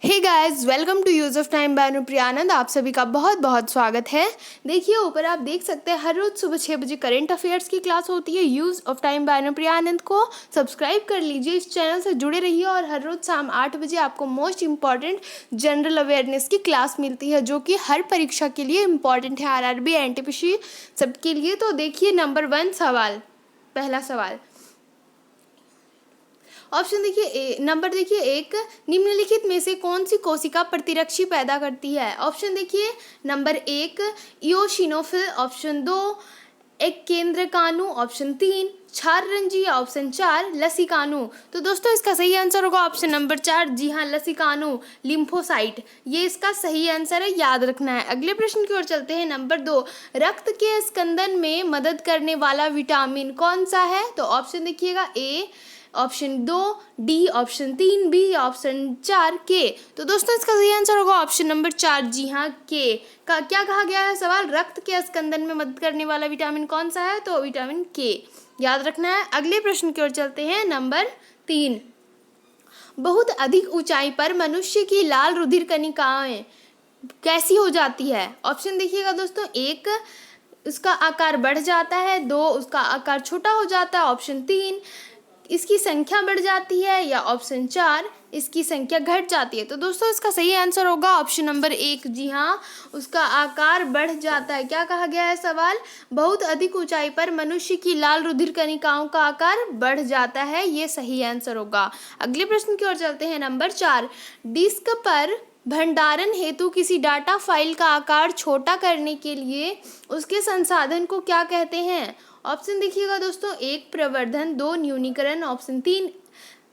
Hey guys, welcome to use of time by Anupriya Anand. आप सभी का बहुत बहुत स्वागत है। देखिए ऊपर आप देख सकते हैं हर रोज़ सुबह 6 बजे करंट अफेयर्स की क्लास होती है। Use of time by Anupriya Anand को सब्सक्राइब कर लीजिए, इस चैनल से जुड़े रहिए और हर रोज़ शाम 8 बजे आपको मोस्ट इम्पॉर्टेंट जनरल अवेयरनेस की क्लास मिलती है, जो कि हर परीक्षा के लिए इम्पॉर्टेंट है, आरआरबी, एनटीपीसी सबके लिए। तो देखिए नंबर 1 सवाल, पहला सवाल ऑप्शन देखिए नंबर देखिए एक, निम्नलिखित में से कौन सी कोशिका प्रतिरक्षी पैदा करती है। ऑप्शन देखिए नंबर एक इओसिनोफिल, ऑप्शन दो एक केंद्रकाणु, ऑप्शन तीन क्षाररंजी, ऑप्शन चार लसिकाणु। तो दोस्तों इसका सही आंसर होगा ऑप्शन नंबर चार। जी हाँ, लसिकाणु, लिम्फोसाइट, ये इसका सही आंसर है, याद रखना है। अगले प्रश्न की ओर चलते हैं। नंबर दो, रक्त के स्कंदन में मदद करने वाला विटामिन कौन सा है। तो ऑप्शन देखिएगा ए, ऑप्शन दो डी, ऑप्शन तीन बी, ऑप्शन चार के। तो दोस्तों इसका सही आंसर होगा ऑप्शन नंबर चार। जी हाँ, के का क्या कहा गया है सवाल, रक्त के स्कंदन में मदद करने वाला विटामिन कौन सा है, तो विटामिन के, याद रखना है। अगले प्रश्न की ओर चलते हैं। नंबर तीन, बहुत अधिक ऊंचाई पर मनुष्य की लाल रुधिर कणिकाएं कैसी हो जाती है। ऑप्शन देखिएगा दोस्तों, एक उसका आकार बढ़ जाता है, दो उसका आकार छोटा हो जाता है, ऑप्शन तीन इसकी संख्या बढ़ जाती है, या ऑप्शन चार इसकी संख्या घट जाती है। तो दोस्तों इसका सही आंसर होगा ऑप्शन नंबर एक। जी हाँ, उसका आकार बढ़ जाता है। क्या कहा गया है सवाल, बहुत अधिक ऊंचाई पर मनुष्य की लाल रुधिर कणिकाओं का आकार बढ़ जाता है, ये सही आंसर होगा। अगले प्रश्न की ओर चलते हैं। नंबर चार, डिस्क पर भंडारण हेतु किसी डाटा फाइल का आकार छोटा करने के लिए उसके संसाधन को क्या कहते हैं। ऑप्शन देखिएगा दोस्तों, एक प्रवर्धन, दो न्यूनीकरण, ऑप्शन तीन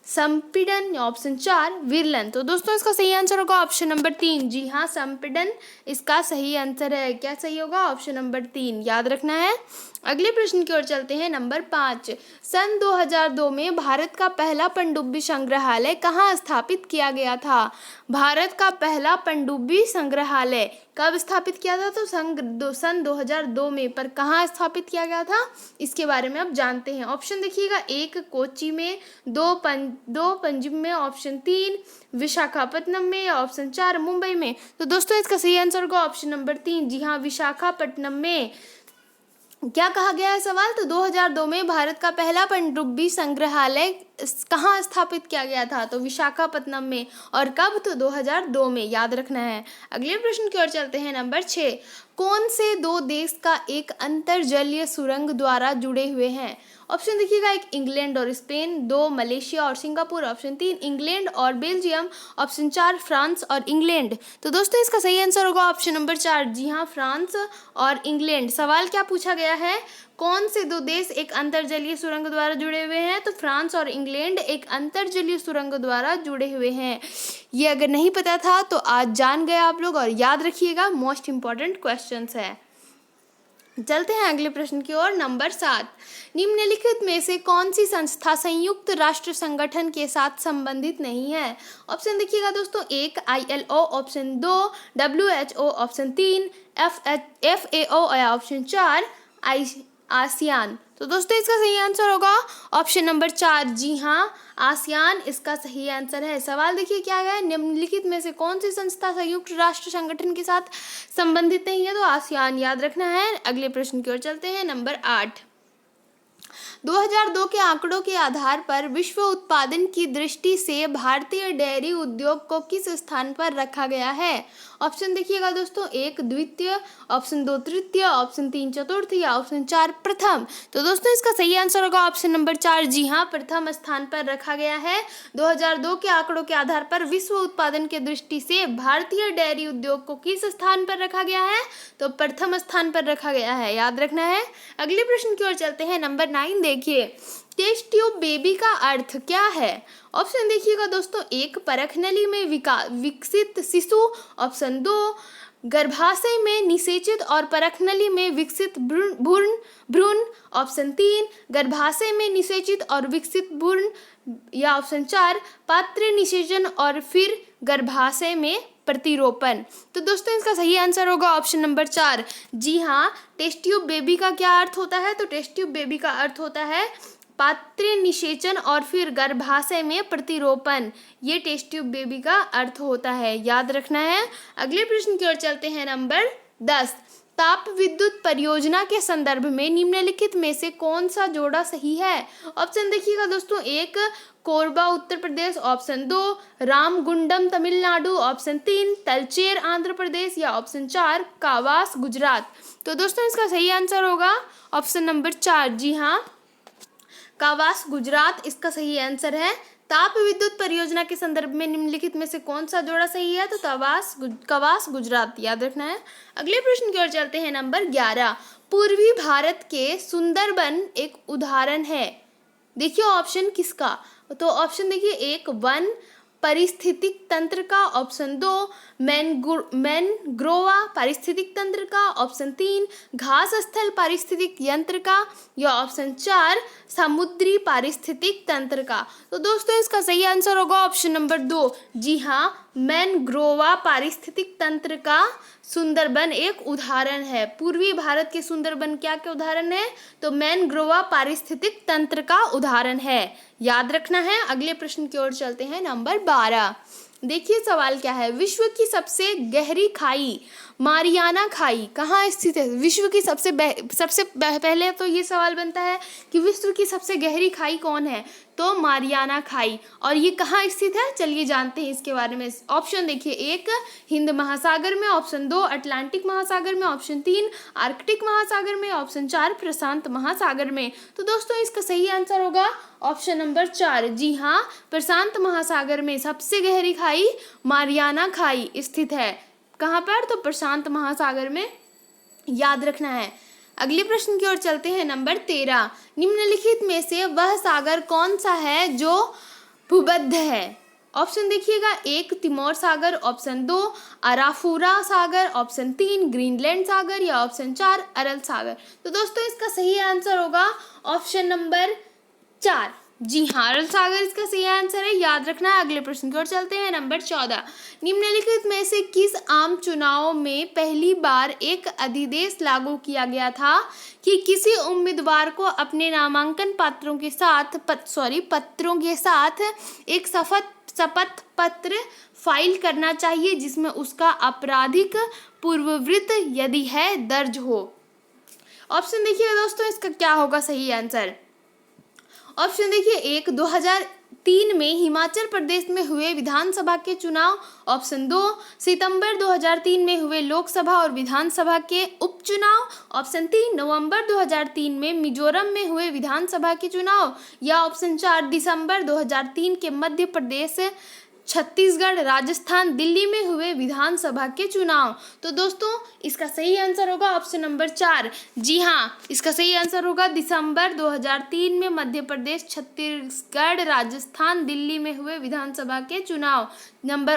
संपीड़न, ऑप्शन चार विरलन। तो दोस्तों इसका सही आंसर होगा ऑप्शन नंबर तीन। जी हाँ, संपीड़न इसका सही आंसर है। क्या सही होगा, ऑप्शन नंबर तीन, याद रखना है। अगले प्रश्न की ओर चलते हैं। नंबर पाँच, सन 2002 में भारत का पहला पनडुब्बी संग्रहालय कहाँ स्थापित किया गया था। भारत का पहला पनडुब्बी संग्रहालय कब स्थापित किया था, तो सन 2002 में, पर कहाँ स्थापित किया गया था इसके बारे में आप जानते हैं। ऑप्शन देखिएगा, एक कोच्चि में, दो पंजिम में, ऑप्शन तीन विशाखापट्टनम में, ऑप्शन चार मुंबई में। तो दोस्तों इसका सही आंसर होगा ऑप्शन नंबर तीन। जी हाँ, विशाखापट्टनम में। क्या कहा गया है सवाल, तो 2002 में भारत का पहला पनडुब्बी संग्रहालय कहाँ स्थापित किया गया था, तो विशाखापट्टनम में, और कब, तो 2002 में, याद रखना है। अगले प्रश्न की ओर चलते हैं। नंबर 6, कौन से दो देश का एक अंतर्जलीय सुरंग द्वारा जुड़े हुए हैं। ऑप्शन देखिएगा, एक इंग्लैंड और स्पेन, दो मलेशिया और सिंगापुर, ऑप्शन तीन इंग्लैंड और बेल्जियम, ऑप्शन चार फ्रांस और इंग्लैंड। तो दोस्तों इसका सही आंसर होगा ऑप्शन नंबर चार। जी हाँ, फ्रांस और इंग्लैंड। सवाल क्या पूछा गया है, कौन से दो देश एक अंतर्जलीय सुरंग द्वारा जुड़े हुए हैं, तो फ्रांस और इंग्लैंड एक अंतर्जलीय सुरंग द्वारा जुड़े हुए हैं। ये अगर नहीं पता था तो आज जान गए आप लोग, और याद रखिएगा, मोस्ट इंपॉर्टेंट क्वेश्चंस है। चलते हैं अगले प्रश्न की ओर। नंबर 7, निम्नलिखित में से कौन सी संस्था संयुक्त राष्ट्र संगठन के साथ संबंधित नहीं है। ऑप्शन देखिएगा दोस्तों, एक ILO, ऑप्शन दो WHO, ऑप्शन तीन FAO, ऑप्शन चार आसियान। तो दोस्तों इसका सही आंसर होगा ऑप्शन नंबर चार। जी हाँ, आसियान इसका सही आंसर है। सवाल देखिए क्या है, निम्नलिखित में से कौन सी संस्था संयुक्त राष्ट्र संगठन के साथ संबंधित नहीं है, तो आसियान, याद रखना है। अगले प्रश्न की ओर चलते हैं। नंबर 8, 2002 के आंकड़ों के आधार पर विश्व उत्पादन की दृष्टि से भारतीय डेयरी उद्योग को किस स्थान पर रखा गया है। ऑप्शन देखिएगा दोस्तों, एक द्वितीय, ऑप्शन दो तृतीय, ऑप्शन तीन चतुर्थ, या ऑप्शन चार प्रथम। तो दोस्तों इसका सही आंसर होगा ऑप्शन नंबर चार। जी हाँ, प्रथम स्थान पर रखा गया है। 2002 के आंकड़ों के आधार पर विश्व उत्पादन की दृष्टि से भारतीय डेयरी उद्योग को किस स्थान पर रखा गया है, तो प्रथम स्थान पर रखा गया है, याद रखना है। अगले प्रश्न की ओर चलते हैं। नंबर 9 देखिए, टेस्ट ट्यूब बेबी का अर्थ क्या है। ऑप्शन देखिएगा दोस्तों, एक परखनली में विकसित शिशु, ऑप्शन दो गर्भाशय में निषेचित और परखनली में विकसित भ्रूण, ऑप्शन तीन गर्भाशय में निषेचित और विकसित भ्रूण, या ऑप्शन चार पात्र निषेचन और फिर गर्भाशय में प्रतिरोपण। तो दोस्तों इसका सही आंसर होगा ऑप्शन नंबर चार। जी हाँ, टेस्ट ट्यूब बेबी का क्या अर्थ होता है, तो टेस्ट ट्यूब बेबी का अर्थ होता है पात्र निषेचन और फिर गर्भाशय में प्रतिरोपण, ये टेस्ट ट्यूब बेबी का अर्थ होता है, याद रखना है। अगले प्रश्न की ओर चलते हैं। नंबर 10, ताप विद्युत परियोजना के संदर्भ में निम्नलिखित में से कौन सा जोड़ा सही है? ऑप्शन देखिएगा दोस्तों, 1 कोरबा उत्तर प्रदेश, ऑप्शन 2 रामगुंडम तमिलनाडु, ऑप्शन 3 तलचेर आंध्र प्रदेश, या ऑप्शन 4 कावास गुजरात। तो दोस्तों इसका सही आंसर होगा ऑप्शन नंबर 4। जी हाँ, कावास गुजरात इसका सही आंसर है। ताप विद्युत परियोजना के संदर्भ में निम्नलिखित में से कौन सा जोड़ा सही है? तो कवास गुजरात, याद रखना है। अगले प्रश्न की ओर चलते हैं। नंबर 11, पूर्वी भारत के सुंदरबन एक उदाहरण है। देखिए ऑप्शन किसका, तो ऑप्शन देखिए, 1 वन पारिस्थितिक तंत्र का, ऑप्शन 2 मैनग्रोवा पारिस्थितिक तंत्र का, ऑप्शन 3 घास स्थल पारिस्थितिक यंत्र का, या ऑप्शन 4 समुद्री पारिस्थितिक तंत्र का। तो दोस्तों इसका सही आंसर होगा ऑप्शन नंबर 2। जी हाँ, मैनग्रोवा पारिस्थितिक तंत्र का सुंदरबन एक उदाहरण है। पूर्वी भारत के सुंदरबन क्या के उदाहरण है? तो मैनग्रोवा पारिस्थितिक तंत्र का उदाहरण है, याद रखना है। अगले प्रश्न की ओर चलते हैं। नंबर 12, देखिए सवाल क्या है। विश्व की सबसे गहरी खाई मारियाना खाई कहाँ स्थित है? विश्व की सबसे पहले तो ये सवाल बनता है कि विश्व की सबसे गहरी खाई कौन है? तो मारियाना खाई। और ये कहाँ स्थित है? चलिए जानते हैं इसके बारे में। ऑप्शन देखिए, 1 हिंद महासागर में, ऑप्शन 2 अटलांटिक महासागर में, ऑप्शन 3 आर्कटिक महासागर में, ऑप्शन 4 प्रशांत महासागर में। तो दोस्तों इसका सही आंसर होगा ऑप्शन नंबर 4। जी हाँ, प्रशांत महासागर में सबसे गहरी खाई मारियाना खाई स्थित है। कहाँ पर? तो प्रशांत महासागर में, याद रखना है। अगले प्रश्न की ओर चलते हैं। नंबर 13, निम्नलिखित में से वह सागर कौन सा है जो भूमध्य है? ऑप्शन देखिएगा, 1 तिमोर सागर, ऑप्शन 2 अराफुरा सागर, ऑप्शन 3 ग्रीनलैंड सागर, या ऑप्शन 4 अरल सागर। तो दोस्तों इसका सही आंसर होगा ऑप्शन नंबर 4। जी हाँ, अरल सागर इसका सही आंसर है, याद रखना है। अगले प्रश्न की ओर चलते हैं। नंबर 14, निम्नलिखित में से किस आम चुनाव में पहली बार एक अधिदेश लागू किया गया था कि किसी उम्मीदवार को अपने नामांकन पत्रों के साथ एक शपथ पत्र फाइल करना चाहिए जिसमें उसका आपराधिक पूर्ववृत्त यदि है दर्ज हो? ऑप्शन देखिए दोस्तों, इसका क्या होगा सही आंसर? ऑप्शन देखिए, 1 2003 में हिमाचल प्रदेश में हुए विधानसभा के चुनाव, ऑप्शन 2 सितंबर 2003 में हुए लोकसभा और विधानसभा के उपचुनाव, ऑप्शन 3 नवंबर 2003 में मिजोरम में हुए विधानसभा के चुनाव, या ऑप्शन 4 दिसंबर 2003 के मध्य प्रदेश, छत्तीसगढ़, राजस्थान, दिल्ली में हुए विधानसभा के चुनाव। तो दोस्तों इसका सही आंसर होगा ऑप्शन नंबर 4। जी हाँ, इसका सही आंसर होगा दिसंबर 2003 में मध्य प्रदेश, छत्तीसगढ़, राजस्थान, दिल्ली में हुए विधानसभा के चुनाव।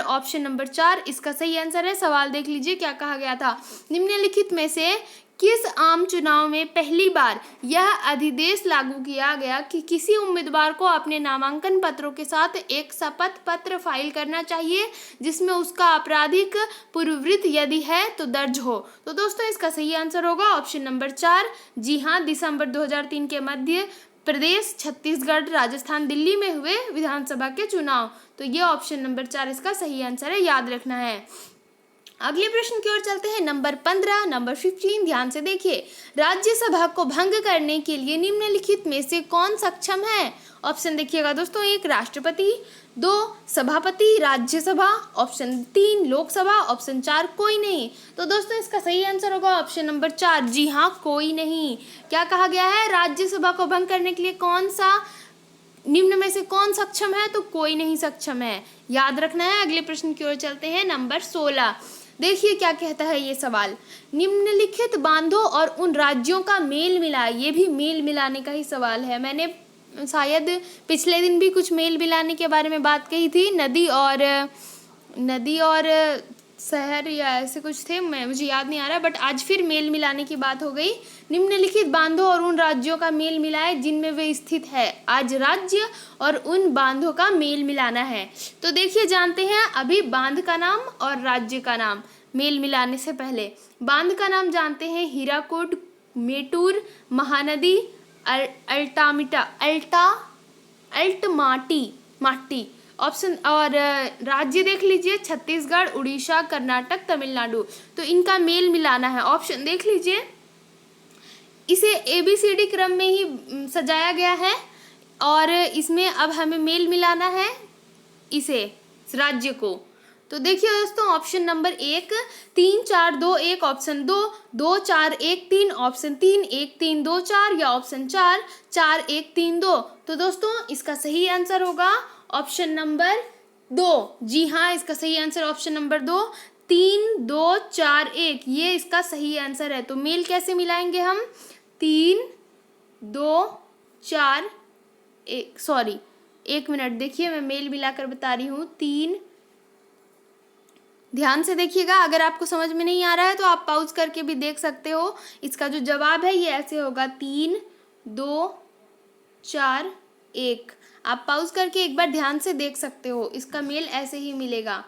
ऑप्शन नंबर 4 इसका सही आंसर है। सवाल देख लीजिए क्या कहा गया था। निम्नलिखित में से किस आम चुनाव में पहली बार यह अधिदेश लागू किया गया कि किसी उम्मीदवार को अपने नामांकन पत्रों के साथ एक शपथ पत्र फाइल करना चाहिए जिसमें उसका आपराधिक पूर्ववृत्त यदि है तो दर्ज हो? तो दोस्तों इसका सही आंसर होगा ऑप्शन नंबर 4। जी हाँ, दिसंबर 2003 के मध्य प्रदेश, छत्तीसगढ़, राजस्थान, दिल्ली में हुए विधानसभा के चुनाव। तो ये ऑप्शन नंबर 4 इसका सही आंसर है, याद रखना है। अगले प्रश्न की ओर चलते हैं। नंबर 15, नंबर 15 ध्यान से देखिए। राज्यसभा को भंग करने के लिए निम्नलिखित में से कौन सक्षम है? ऑप्शन देखिएगा दोस्तों, 1 राष्ट्रपति, 2 सभापति राज्यसभा, ऑप्शन 3 लोकसभा, ऑप्शन 4 कोई नहीं। तो दोस्तों इसका सही आंसर होगा ऑप्शन नंबर 4। जी हाँ, कोई नहीं। क्या कहा गया है? राज्यसभा को भंग करने के लिए निम्न में से कौन सक्षम है? तो कोई नहीं सक्षम है, याद रखना है। अगले प्रश्न की ओर चलते हैं। नंबर 16, देखिए क्या कहता है ये सवाल। निम्नलिखित बांधों और उन राज्यों का मेल मिलाए। ये भी मेल मिलाने का ही सवाल है। मैंने शायद पिछले दिन भी कुछ मेल मिलाने के बारे में बात कही थी। नदी और शहर या ऐसे कुछ थे, मुझे याद नहीं आ रहा, बट आज फिर मेल मिलाने की बात हो गई। निम्नलिखित बांधों और उन राज्यों का मेल मिलाए जिनमें वे स्थित है। आज राज्य और उन बांधों का मेल मिलाना है। तो देखिए जानते हैं अभी बांध का नाम और राज्य का नाम मेल मिलाने से पहले। बांध का नाम जानते हैं हीराकुड, मेटूर, महानदी, माटी ऑप्शन। और राज्य देख लीजिए छत्तीसगढ़, उड़ीसा, कर्नाटक, तमिलनाडु। तो इनका मेल मिलाना है। ऑप्शन देख लीजिए, इसे ABCD क्रम में ही सजाया गया है और इसमें अब हमें मेल मिलाना है इसे राज्य को। तो देखिए दोस्तों, ऑप्शन नंबर 1 3 4 2 1, ऑप्शन 2 2 4 1 3, ऑप्शन 3 1 3 2 4, या ऑप्शन 4 4 1 3 2। तो दोस्तों इसका सही आंसर होगा ऑप्शन नंबर 2। जी हाँ, इसका सही आंसर ऑप्शन नंबर 2 3 2 4 1, ये इसका सही आंसर है। तो मेल कैसे मिलाएंगे हम? 3 2 4 1, सॉरी 1 मिनट, देखिए मैं मेल मिलाकर बता रही हूँ। 3, ध्यान से देखिएगा, अगर आपको समझ में नहीं आ रहा है तो आप पॉज करके भी देख सकते हो। इसका जो जवाब है ये ऐसे होगा 3 2 4 1। आप पॉज करके एक बार ध्यान से देख सकते हो, इसका मेल ऐसे ही मिलेगा।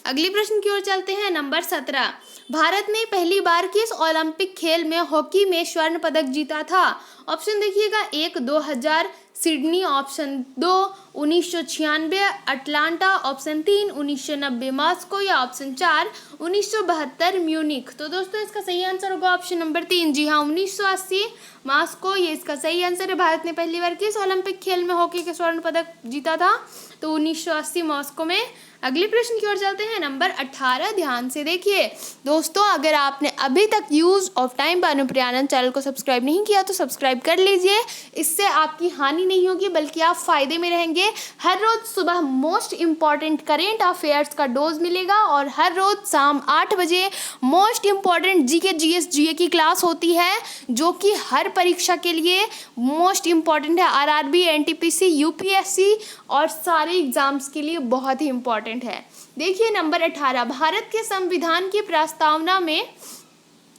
अगली प्रश्न की ओर चलते हैं। नंबर 17, भारत ने पहली बार किस ओलंपिक खेल में हॉकी में स्वर्ण पदक जीता था? ऑप्शन देखिएगा, 1 2000 Sydney, option 2 1996 Atlanta, option 3 1990 Moscow, या ऑप्शन 4 1972 म्यूनिख। तो दोस्तों इसका सही आंसर होगा ऑप्शन नंबर 3। जी हाँ, 1980 मॉस्को, ये इसका सही आंसर है। भारत ने पहली बार किस ओलंपिक खेल में हॉकी के स्वर्ण पदक जीता था? तो 1980 मॉस्को में। अगले प्रश्न की ओर चलते हैं। नंबर 18, ध्यान से देखिए दोस्तों, अगर आपने अभी तक use of time by Anupriya Anand channel को सब्सक्राइब नहीं किया तो सब्सक्राइब कर लीजिए। इससे आपकी हानि नहीं होगी बल्कि आप फायदे में रहेंगे। हर रोज सुबह मोस्ट इंपॉर्टेंट करेंट अफेयर्स का डोज मिलेगा और हर रोज शाम 8 बजे मोस्ट इंपॉर्टेंट जीके जीएस जीए की क्लास होती है, जो कि हर परीक्षा के लिए मोस्ट इंपॉर्टेंट है। आरआरबी, एनटीपीसी, यूपीएससी और सारे एग्जाम्स के लिए बहुत ही इंपॉर्टेंट है। देखिए नंबर 18, भारत के संविधान की प्रस्तावना में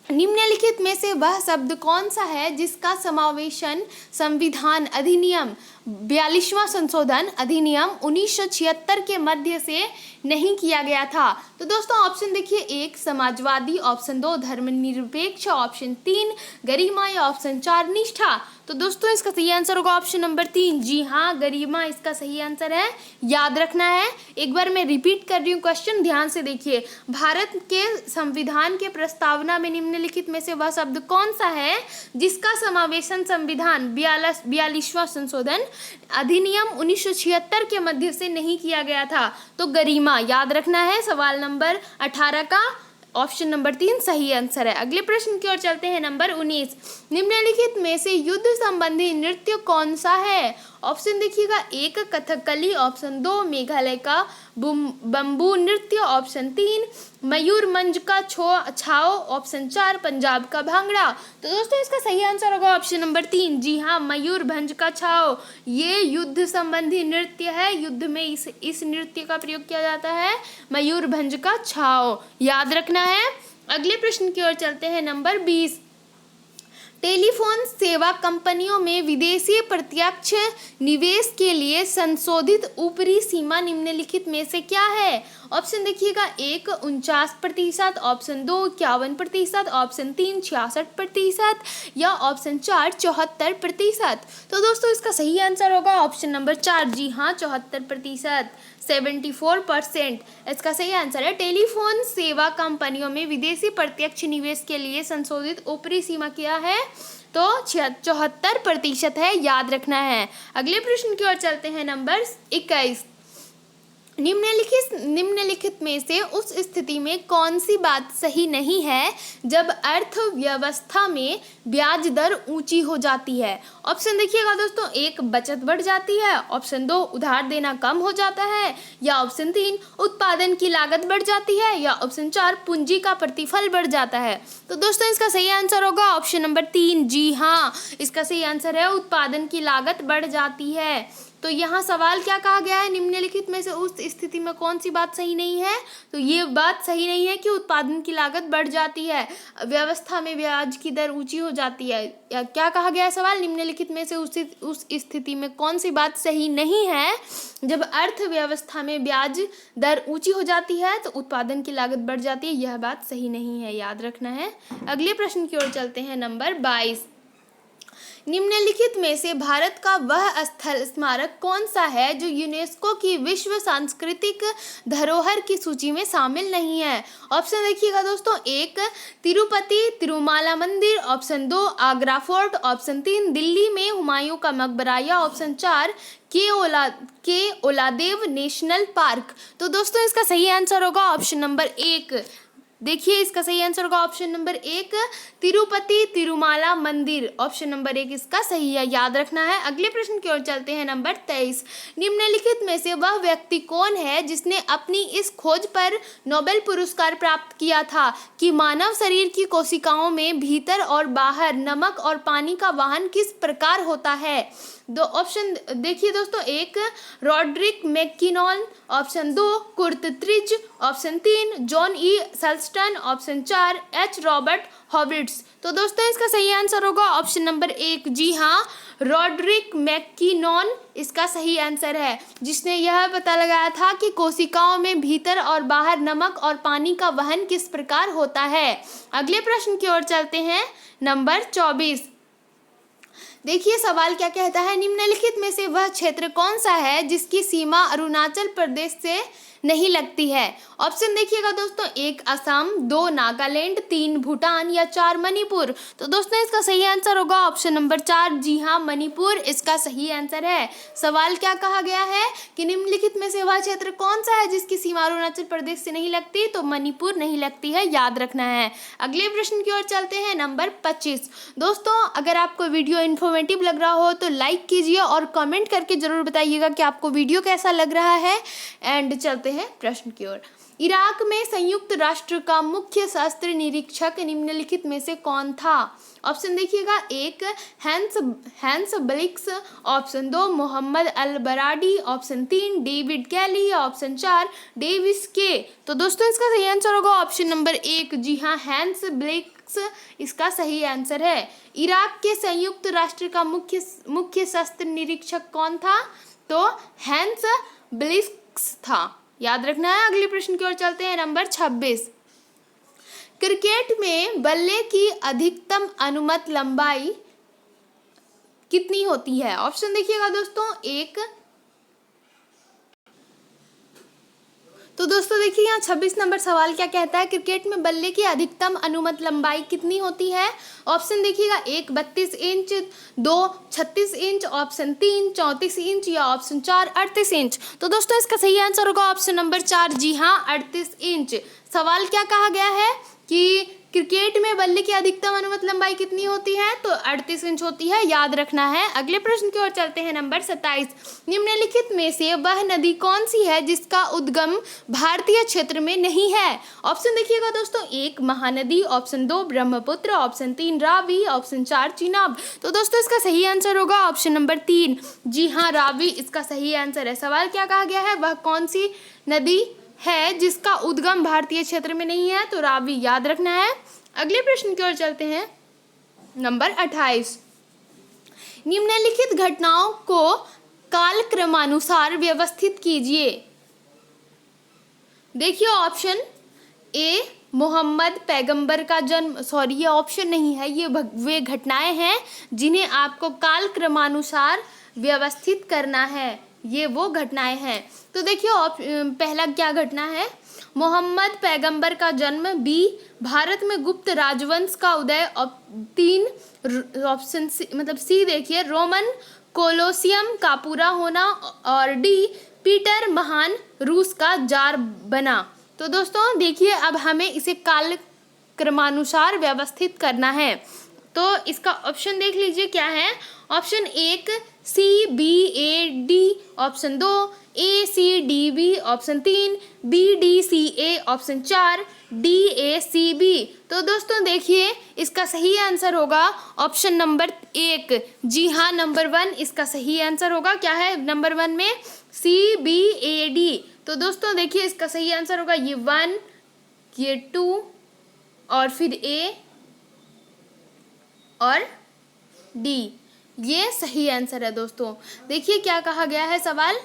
निम्नलिखित में से वह शब्द कौन सा है जिसका समावेशन संविधान अधिनियम 42वां संशोधन अधिनियम 1976 के मध्य से नहीं किया गया था? तो दोस्तों ऑप्शन देखिए, 1 समाजवादी, ऑप्शन 2 धर्मनिरपेक्ष, ऑप्शन 3 गरिमा, या ऑप्शन 4 निष्ठा। तो दोस्तों इसका सही आंसर होगा ऑप्शन नंबर 3। जी हाँ, गरिमा इसका सही आंसर है, याद रखना है। एक बार मैं रिपीट कर रही हूँ क्वेश्चन, ध्यान से देखिए। भारत के संविधान के प्रस्तावना में निम्नलिखित में से वह शब्द कौन सा है जिसका समावेशन संविधान 42वां संशोधन अधिनियम 1976 के मध्य से नहीं किया गया था? तो गरिमा, याद रखना है। सवाल नंबर 18 का ऑप्शन नंबर 3 सही आंसर है। अगले प्रश्न की ओर चलते हैं। नंबर 19, निम्नलिखित में से युद्ध संबंधी नृत्य कौन सा है? ऑप्शन देखिएगा, 1 कथकली, ऑप्शन 2 मेघालय का बम्बू नृत्य, ऑप्शन 3 मयूरभंज का छाओ, ऑप्शन 4 पंजाब का भांगड़ा। तो दोस्तों इसका सही आंसर होगा ऑप्शन नंबर 3। जी हाँ, मयूरभंज का छाओ ये युद्ध संबंधी नृत्य है। युद्ध में इस नृत्य का प्रयोग किया जाता है, मयूरभंज का छाओ, याद रखना है। अगले प्रश्न की ओर चलते हैं। नंबर 20, टेलीफोन सेवा कंपनियों में विदेशी प्रत्यक्ष निवेश के लिए संशोधित ऊपरी सीमा निम्नलिखित में से क्या है? ऑप्शन देखिएगा, 1 49%, ऑप्शन 2 51%, ऑप्शन 3 66%, या ऑप्शन 4 74%। तो दोस्तों इसका सही आंसर होगा ऑप्शन नंबर 4। जी हाँ, 74%, 74% इसका सही आंसर है। टेलीफोन सेवा कंपनियों में विदेशी प्रत्यक्ष निवेश के लिए संशोधित ऊपरी सीमा क्या है? तो 74% है, याद रखना है। अगले प्रश्न की ओर चलते हैं। नंबर 21, निम्नलिखित में से उस स्थिति में कौन सी बात सही नहीं है जब अर्थव्यवस्था में ब्याज दर ऊंची हो जाती है? ऑप्शन देखिएगा दोस्तों, 1 बचत बढ़ जाती है, ऑप्शन 2 उधार देना कम हो जाता है, या ऑप्शन 3 उत्पादन की लागत बढ़ जाती है, या ऑप्शन 4 पूंजी का प्रतिफल बढ़ जाता है। तो दोस्तों इसका सही आंसर होगा ऑप्शन नंबर 3। जी हाँ, इसका सही आंसर है उत्पादन की लागत बढ़ जाती है। तो यहाँ सवाल क्या कहा गया है? निम्नलिखित में से उस स्थिति में कौन सी बात सही नहीं है? तो ये बात सही नहीं है कि उत्पादन की लागत बढ़ जाती है, व्यवस्था में ब्याज की दर ऊंची हो जाती है। या क्या कहा गया है सवाल? निम्नलिखित में से उस स्थिति में कौन सी बात सही नहीं है जब अर्थव्यवस्था में ब्याज दर ऊंची हो जाती है तो उत्पादन की लागत बढ़ जाती है? यह बात सही नहीं है, याद रखना है। अगले प्रश्न की ओर चलते हैं। नंबर 22, निम्नलिखित में से भारत का वह स्थल स्मारक कौन सा है जो यूनेस्को की विश्व सांस्कृतिक धरोहर की सूची में शामिल नहीं है? ऑप्शन देखिएगा दोस्तों, 1 तिरुपति तिरुमाला मंदिर, option 2 Agra fort, option 3 Delhi में हुमायूं का मकबरा, या ऑप्शन 4 के ओलादेव नेशनल पार्क। तो दोस्तों इसका सही आंसर होगा ऑप्शन नंबर 1। देखिए इसका सही आंसर होगा ऑप्शन नंबर 1 तिरुपति तिरुमाला मंदिर। ऑप्शन नंबर 1 इसका सही है, याद रखना है। अगले प्रश्न की ओर चलते हैं, नंबर 23। निम्नलिखित में से वह व्यक्ति कौन है जिसने अपनी इस खोज पर नोबेल पुरस्कार प्राप्त किया था कि मानव शरीर की कोशिकाओं में भीतर और बाहर नमक और पानी का वहन किस प्रकार होता है? दो ऑप्शन देखिए दोस्तों, 1 रॉड्रिक मैकिनॉन, ऑप्शन 2 कुर्ट त्रिज, option 3 John E Sulston, option 4 H Robert Horvitz. तो दोस्तों इसका सही आंसर होगा ऑप्शन नंबर 1। जी हाँ, रॉड्रिक मैकिनॉन इसका सही आंसर है, जिसने यह पता लगाया था कि कोशिकाओं में भीतर और बाहर नमक और पानी का वहन किस प्रकार होता है। अगले प्रश्न की ओर चलते हैं, नंबर 24। देखिए सवाल क्या कहता है, निम्नलिखित में से वह क्षेत्र कौन सा है जिसकी सीमा अरुणाचल प्रदेश से नहीं लगती है? ऑप्शन देखिएगा दोस्तों, 1 असम, 2 नागालैंड, 3 भूटान, या 4 मणिपुर। तो दोस्तों इसका सही आंसर होगा ऑप्शन नंबर 4। जी हाँ, मणिपुर इसका सही आंसर है। सवाल क्या कहा गया है कि निम्नलिखित में से वह क्षेत्र कौन सा है जिसकी सीमा अरुणाचल प्रदेश से नहीं लगती? तो मणिपुर नहीं लगती है, याद रखना है। अगले प्रश्न की ओर चलते हैं, नंबर 25। दोस्तों अगर आपको वीडियो इन्फॉर्मेटिव लग रहा हो तो लाइक कीजिए और कमेंट करके जरूर बताइएगा कि आपको वीडियो कैसा लग रहा है। एंड चलते हैं प्रश्न की ओर। इराक में संयुक्त राष्ट्र का मुख्य शस्त्र निरीक्षक निम्नलिखित में से कौन था? ऑप्शन देखिएगा, 1 हैंस ब्लिक्स, ऑप्शन 2 मोहम्मद अल बराडी, ऑप्शन 3 डेविड कैली, ऑप्शन 4 डेविस के। तो दोस्तों इसका सही आंसर होगा ऑप्शन नंबर 1। जी हाँ, हैंस ब्लिक्स इसका सही आंसर है। इराक के संयुक्त राष्ट्र का मुख्य शस्त्र निरीक्षक कौन था? तो हैंस ब्लिक्स था, याद रखना है। अगले प्रश्न की ओर चलते हैं, नंबर 26। क्रिकेट में बल्ले की अधिकतम अनुमत लंबाई कितनी होती है? ऑप्शन देखिएगा दोस्तों, 1 तो दोस्तों देखिए यहाँ 26 नंबर सवाल क्या कहता है, क्रिकेट में बल्ले की अधिकतम अनुमत लंबाई कितनी होती है? ऑप्शन देखिएगा, 1 32 इंच, 2 36 इंच, ऑप्शन 3 34 इंच, या ऑप्शन 4 38 इंच। तो दोस्तों इसका सही आंसर होगा ऑप्शन नंबर 4। जी हाँ, 38 इंच। सवाल क्या कहा गया है कि क्रिकेट में बल्ले की अधिकतम अनुमत लंबाई कितनी होती है? तो 38 इंच होती है, याद रखना है। अगले प्रश्न की ओर चलते हैं, नंबर 27। निम्नलिखित में से वह नदी कौन सी है जिसका उद्गम भारतीय क्षेत्र में नहीं है? ऑप्शन देखिएगा दोस्तों, 1 Mahanadi, option 2 Brahmaputra, option 3 Ravi, option 4 Chenab. तो दोस्तों इसका सही आंसर होगा ऑप्शन नंबर 3। जी हाँ, रावी इसका सही आंसर है। सवाल क्या कहा गया है, वह कौन सी नदी है जिसका उद्गम भारतीय क्षेत्र में नहीं है? तो रावी, याद रखना है। अगले प्रश्न की ओर चलते हैं, नंबर 28। निम्नलिखित घटनाओं को कालक्रमानुसार व्यवस्थित कीजिए। देखिए ऑप्शन ए मोहम्मद पैगंबर का जन्म, ये ऑप्शन नहीं है, ये वे घटनाएं हैं जिन्हें आपको कालक्रमानुसार व्यवस्थित करना है, ये वो घटनाएं हैं। तो देखिए पहला क्या घटना है, मोहम्मद पैगंबर का जन्म, बी भारत में गुप्त राजवंश का उदय, 3 ऑप्शन सी देखिए रोमन कोलोसियम का पूरा होना, और डी पीटर महान रूस का जार बना। तो दोस्तों देखिए अब हमें इसे काल क्रमानुसार व्यवस्थित करना है। तो इसका ऑप्शन देख लीजिए क्या है। Option 1 CBAD, option 2 ACDB, option 3 BDCA, option 4 DACB। तो दोस्तों देखिए इसका सही आंसर होगा ऑप्शन नंबर 1। जी हाँ, नंबर 1 इसका सही आंसर होगा। क्या है नंबर 1 में? CBAD। तो दोस्तों देखिए इसका सही आंसर होगा ये 1, ये 2 और फिर A और D, ये सही आंसर है। दोस्तों देखिए क्या कहा गया है सवाल,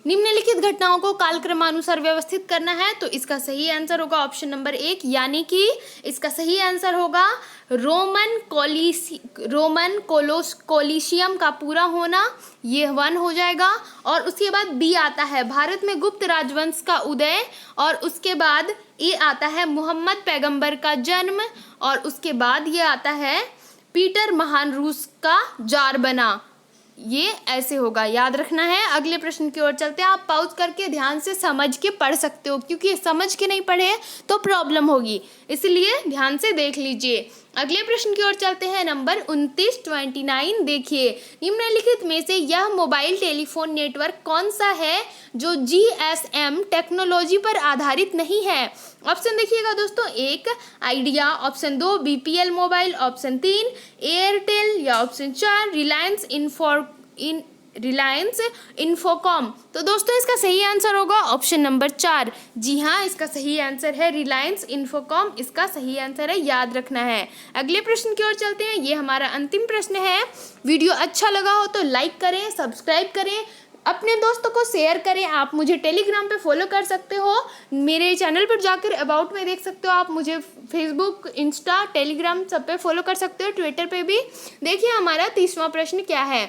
निम्नलिखित घटनाओं को कालक्रमानुसार व्यवस्थित करना है, तो इसका सही आंसर होगा ऑप्शन नंबर 1, यानी कि इसका सही आंसर होगा रोमन कोलिशियम का पूरा होना, ये 1 हो जाएगा। और उसके बाद बी आता है भारत में गुप्त राजवंश का उदय, और उसके बाद ए आता है मुहम्मद पैगंबर का जन्म, और उसके बाद ये आता है पीटर महान रूस का जार बना। ये ऐसे होगा, याद रखना है। अगले प्रश्न की ओर चलते हैं। आप पॉज करके ध्यान से समझ के पढ़ सकते हो, क्योंकि समझ के नहीं पढ़े तो प्रॉब्लम होगी, इसलिए ध्यान से देख लीजिए। अगले प्रश्न की ओर चलते हैं। नंबर 29 देखिए, निम्नलिखित में से यह मोबाइल टेलीफोन नेटवर्क कौन सा है जो GSM टेक्नोलॉजी पर आधारित नहीं है? ऑप्शन देखिएगा दोस्तों, 1 idea, option 2 BPL mobile, option 3 Airtel, या ऑप्शन 4 रिलायंस इन्फोकॉम। तो दोस्तों इसका सही आंसर होगा ऑप्शन नंबर 4। जी हाँ, इसका सही आंसर है रिलायंस इन्फोकॉम, इसका सही आंसर है, याद रखना है। अगले प्रश्न की ओर चलते हैं। ये हमारा अंतिम प्रश्न है। वीडियो अच्छा लगा हो तो लाइक करें, सब्सक्राइब करें, अपने दोस्तों को शेयर करें। आप मुझे टेलीग्राम पे फॉलो कर सकते हो, मेरे चैनल पर जाकर अबाउट में देख सकते हो। आप मुझे फेसबुक, इंस्टा, टेलीग्राम सब पे फॉलो कर सकते हो, ट्विटर पे भी। देखिए हमारा 30वां प्रश्न क्या है।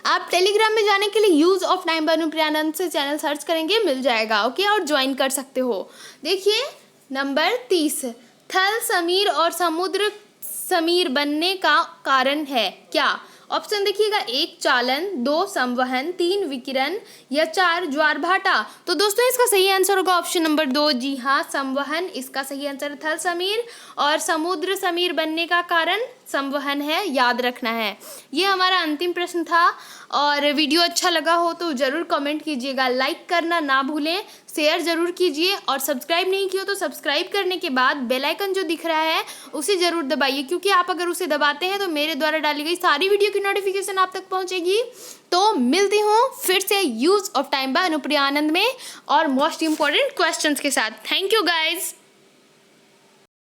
आप टेलीग्राम में जाने के लिए use of time by Anupriya Anand से चैनल सर्च करेंगे, मिल जाएगा, ओके, और ज्वाइन कर सकते हो। देखिए नंबर 30, थल समीर और समुद्र समीर बनने का कारण है क्या? ऑप्शन देखिएगा, 1 चालन, 2 संवहन, 3 विकिरण, या 4 ज्वार भाटा। तो दोस्तों इसका सही आंसर होगा ऑप्शन नंबर 2। जी हाँ, संवहन, इसका सही आंसर है थल समीर, और समुद्र समीर बनने का कारण संवहन है, याद रखना है। ये हमारा अंतिम प्रश्न था। और वीडियो अच्छा लगा हो तो ज़रूर कमेंट कीजिएगा, लाइक करना ना भूलें, शेयर ज़रूर कीजिए, और सब्सक्राइब नहीं किया तो सब्सक्राइब करने के बाद बेल आइकन जो दिख रहा है उसे ज़रूर दबाइए, क्योंकि आप अगर उसे दबाते हैं तो मेरे द्वारा डाली गई सारी वीडियो की नोटिफिकेशन आप तक पहुंचेगी। तो मिलती हूँ फिर से use of time by Anupriya Anand में और मोस्ट इंपॉर्टेंट क्वेश्चंस के साथ। Thank you guys.